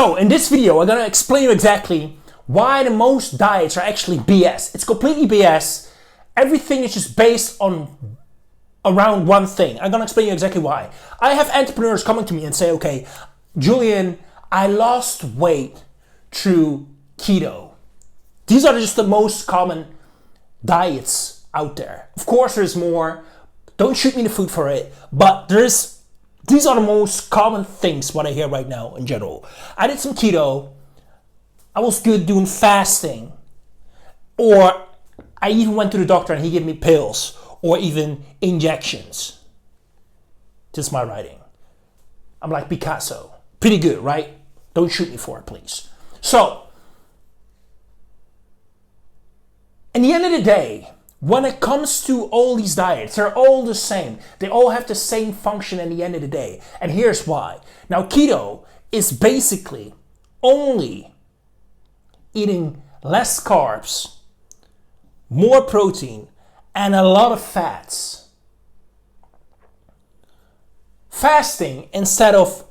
So in this video, I'm gonna explain you exactly why the most diets are actually BS. It's completely BS. Everything is just based on around one thing. I'm gonna explain you exactly why. I have entrepreneurs coming to me and say, okay, Julian, I lost weight through keto. These are just the most common diets out there. Of course, there's more. Don't shoot me the food for it. But these are the most common things what I hear right now in general. I did some keto. I was good doing fasting. Or I even went to the doctor and he gave me pills or even injections. This is my writing. I'm like Picasso. Pretty good, right? Don't shoot me for it, please. So, in the end of the day, when it comes to all these diets, they're all the same. They all have the same function at the end of the day. And here's why. Now, keto is basically only eating less carbs, more protein, and a lot of fats. Fasting, instead of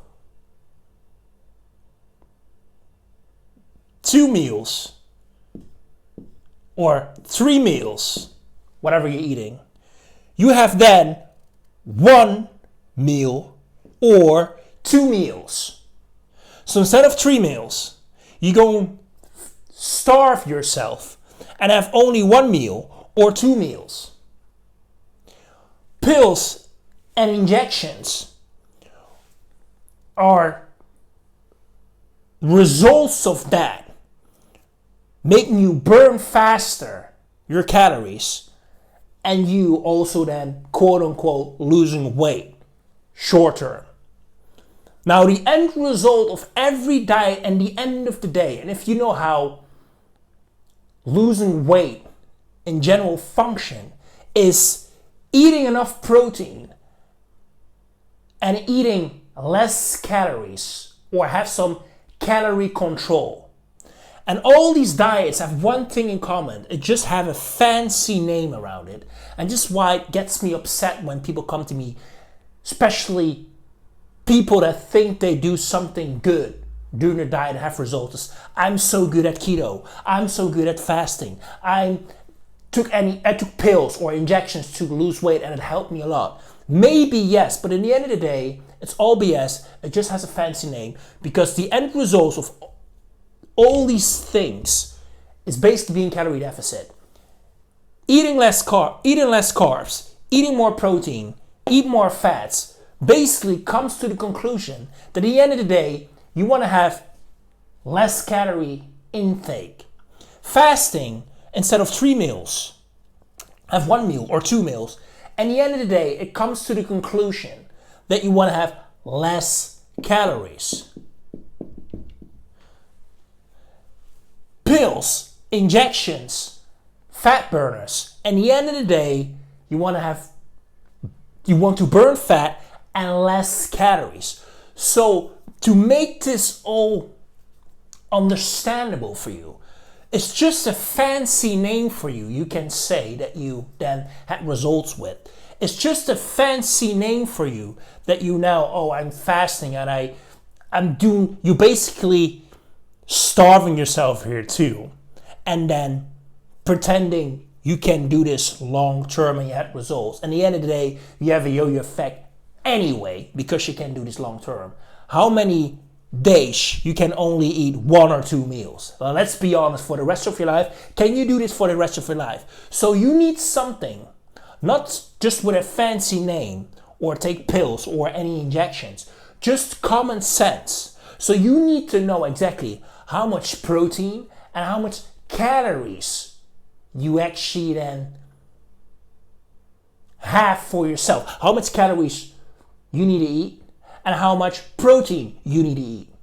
2 meals or 3 meals, whatever you're eating, you have then 1 meal or 2 meals. So instead of 3 meals, you go and starve yourself and have only 1 meal or 2 meals. Pills and injections are results of that, making you burn faster your calories, and you also then, quote unquote, losing weight short term. Now, the end result of every diet and the end of the day, and if you know how losing weight in general function, is eating enough protein and eating less calories or have some calorie control. And all these diets have one thing in common. It just have a fancy name around it. And just why it gets me upset when people come to me, especially people that think they do something good during their diet and have results. Is, I'm so good at keto. I'm so good at fasting. I took pills or injections to lose weight and it helped me a lot. Maybe yes, but in the end of the day, it's all BS. It just has a fancy name because the end results of all these things is basically being calorie deficit. Eating less carbs, eating more protein, eat more fats, basically comes to the conclusion that at the end of the day, you want to have less calorie intake. Fasting, instead of 3 meals, have 1 meal or 2 meals. And at the end of the day, it comes to the conclusion that you want to have less calories. Pills, injections, fat burners. And at the end of the day, you want to burn fat and less calories. So to make this all understandable for you, it's just a fancy name for you. You can say that you then had results with. It's just a fancy name for you that you now, oh, I'm fasting and you basically starving yourself here too, and then pretending you can do this long term and you had results. And at the end of the day, you have a yo-yo effect anyway because you can do this long term. How many days you can only eat 1 or 2 meals? Well, let's be honest, for the rest of your life, can you do this for the rest of your life? So you need something, not just with a fancy name or take pills or any injections, just common sense. So you need to know exactly how much protein and how much calories you actually then have for yourself. How much calories you need to eat and how much protein you need to eat.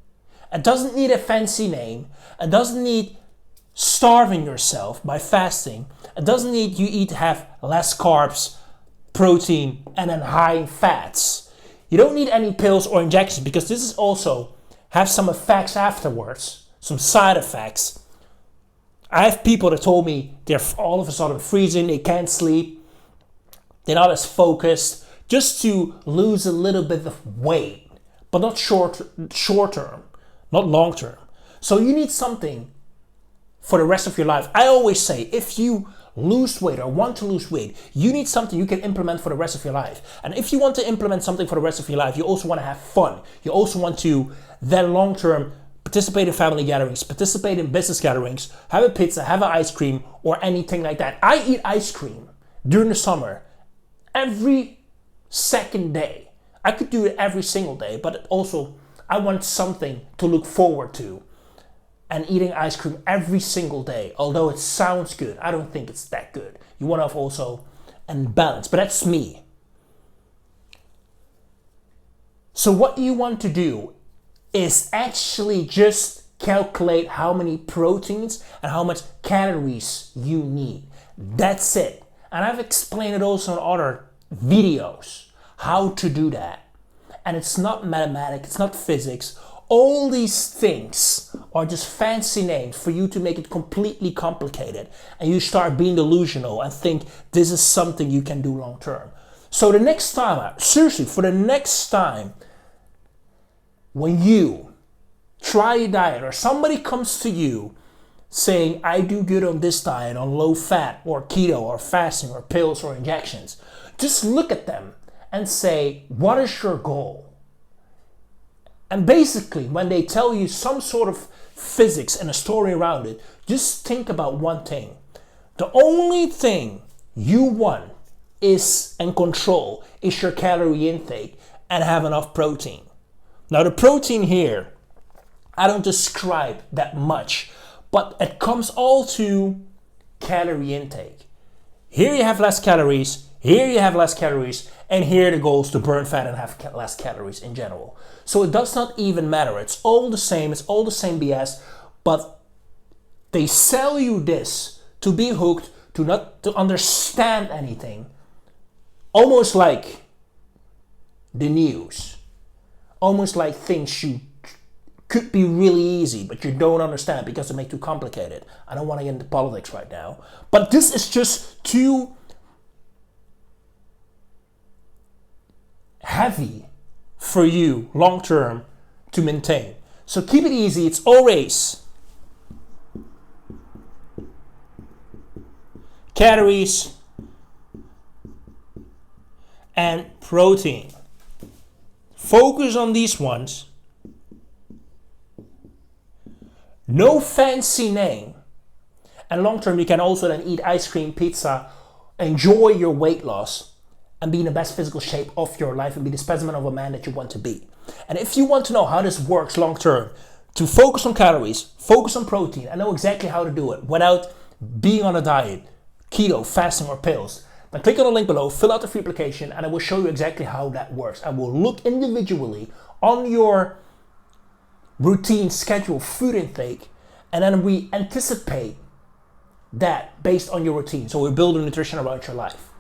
It doesn't need a fancy name. It doesn't need starving yourself by fasting. It doesn't need you to have less carbs, protein, and then high fats. You don't need any pills or injections because this is also have some effects afterwards. Some side effects. I have people that told me they're all of a sudden freezing, they can't sleep, they're not as focused, just to lose a little bit of weight, but not short term, not long term. So you need something for the rest of your life. I always say, if you lose weight or want to lose weight, you need something you can implement for the rest of your life. And if you want to implement something for the rest of your life, you also want to have fun. You also want to then long term participate in family gatherings, participate in business gatherings, have a pizza, have an ice cream, or anything like that. I eat ice cream during the summer every second day. I could do it every single day, but also I want something to look forward to. And eating ice cream every single day, although it sounds good, I don't think it's that good. You want to have also a balance, but that's me. So what you want to do is actually just calculate how many proteins and how much calories you need. That's it. And I've explained it also in other videos, how to do that. And it's not mathematics, it's not physics. All these things are just fancy names for you to make it completely complicated. And you start being delusional and think this is something you can do long term. So the next time, seriously, for the next time, when you try a diet or somebody comes to you saying, I do good on this diet, on low fat or keto or fasting or pills or injections, just look at them and say, what is your goal? And basically, when they tell you some sort of physics and a story around it, just think about one thing. The only thing you want is and control is your calorie intake and have enough protein. Now the protein here, I don't describe that much, but it comes all to calorie intake. Here you have less calories, here you have less calories, and here the goal is to burn fat and have less calories in general. So it does not even matter. It's all the same BS, but they sell you this to be hooked, to not to understand anything. Almost like the news. Almost like things you could be really easy, but you don't understand because they make it too complicated. I don't want to get into politics right now. But this is just too heavy for you long term to maintain. So keep it easy. It's always calories and protein. Focus on these ones. No fancy name. And long term, you can also then eat ice cream, pizza, enjoy your weight loss, and be in the best physical shape of your life and be the specimen of a man that you want to be. And if you want to know how this works long term, to focus on calories, focus on protein, and know exactly how to do it without being on a diet, keto, fasting, or pills, then click on the link below, fill out the free application, and I will show you exactly how that works. I will look individually on your routine, schedule, food intake, and then we anticipate that based on your routine. So we build a nutrition around your life.